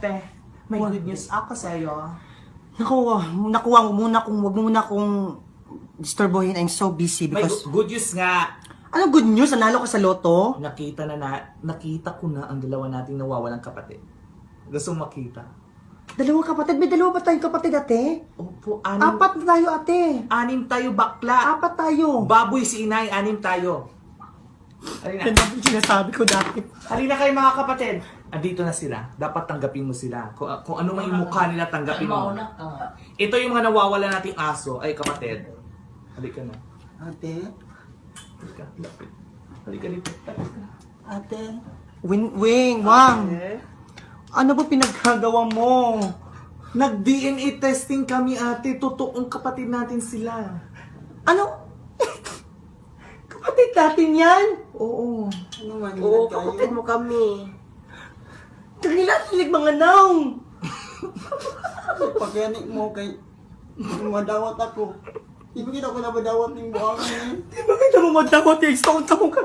Ate, may good news ako sa'yo. Nakuha mo muna kung wag mo muna kung disturbohin. I'm so busy May because... good news nga. Ano good news? Nanalo ka sa loto? Nakita ko na ang dalawa nating nawawalang kapatid. Gusto mong makita? Dalawang kapatid? May dalawa ba tayong kapatid, ate? Opo, Apat na tayo, ate. 6 tayo bakla. Apat tayo. Baboy si inay, 6 tayo. Halina. Yan ang sinasabi ko dati. Halina kayo mga kapatid. Andito na sila. Dapat tanggapin mo sila. Kung ano man yung mukha nila, tanggapin mo. Ito yung mga nawawala nating aso. Ay, kapatid. Halika na. Ate? Halika. Halika dito. Ate? Wing, Wang. Ate? Ano ba pinagkagawa mo? Nag-DNA testing kami, ate. Totoong kapatid natin sila. Ano? Kapatid natin yan? Oo. Oo, kapatid mo kami. Kagilan mga naong. Pagyanik mo kay madawat ako. Hindi kita ko na madawat ng buhangin. Di ba kita mo madawat yung isang taong ka?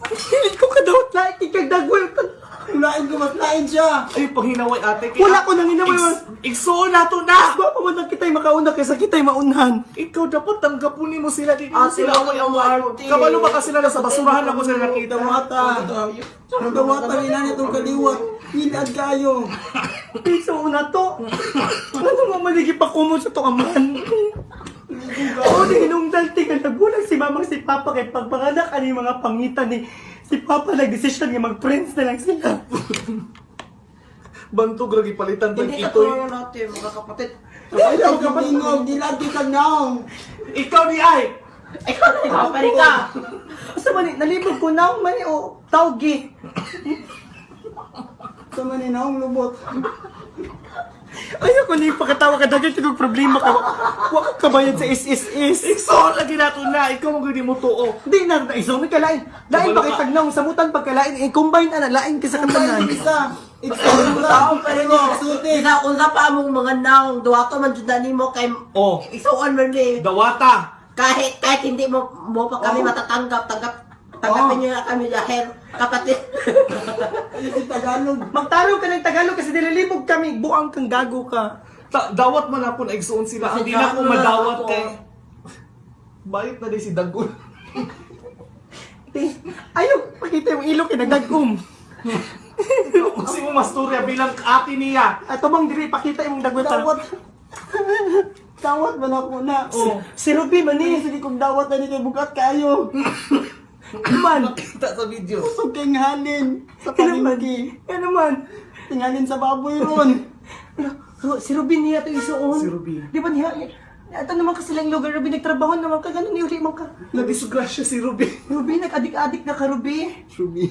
Hilit ko ka dawat na ikagdagwal ka. Hulain ko, mas lain siya. Ay, pag hinaway, ate. Wala ko nang hinaway. Igsoon na to na! Baka mo lang kita'y makauna kaysa kita'y maunahan. Ikaw dapat tanggapin mo sila dito. Ate, Sila away ang ate. Kabalo ba kasi nila sa basurahan ako sila nakita. Dawata. Ang dawata ni nani itong kaliwat. Hinad kayo. So na to. Ano mo maligi pa kumot sa to aman? Oo, hinungdan tinga nagulang si mamang si papa kay pagpanganak ani mga pangitan ni si papa nag-desisyon nga mag-friends na lang sila. Bantog lagi palitan tag Hindi itoy. ka natin, mga kapatid. Ayaw ka tingog, di lagi ka naong. Ikaw ni ay. Ikaw na ikaw, pari ka. Asa man nalibog ko naong man o tawgi. Sama ni naong lubot. Ayaw ko na yung pakatawa ka dagay tigog problema ka. Wa ka bayad sa SSS. Igsoon lagi nato na. Ikaw mo gudi mo tuo. Di na isong may kalain. Dahil Kabalo bakit ka. tagnaong samutan pagkalain i-combine ana lain ka sa katanan. Isa. Ikaw taong pa rin mo. Suti. Unsa pa among mga naong duwato man jud nimo kay Oh, isuon man ni dawata. kahit hindi mo pa kami matatanggap tanggapin niyo na kami dahil kapatid. Hindi Tagalog. Magtalo ka ng Tagalog kasi nilalibog kami. Buang kang gago ka. Dawat man ako na igsoon sila. Hindi na ako madawat kay bayot na din si Dagul. Ayaw, pakita yung ilok kay nagdagum. Kasi mo masturya bilang ate niya. At bang diri, pakita yung dagwat. Dawat. Dawat man ako na. Oh. Si Ruby man Hindi, eh. sige kong dawat na ni kay bugat kayo. Man. Nakita sa video. Kusog kayong halin. Sa Yan naman. palingki. Yan naman. Tingalin sa baboy ron. Si Ruby niya ito isuon. Si Ruby. Di ba niya? Ito naman kasi lang lugar, Ruby, nagtrabaho naman ka. Ganun niuli man ka. Nadisgrasya si Ruby. Ruby, nag-adik-adik na ka, Ruby. Ruby.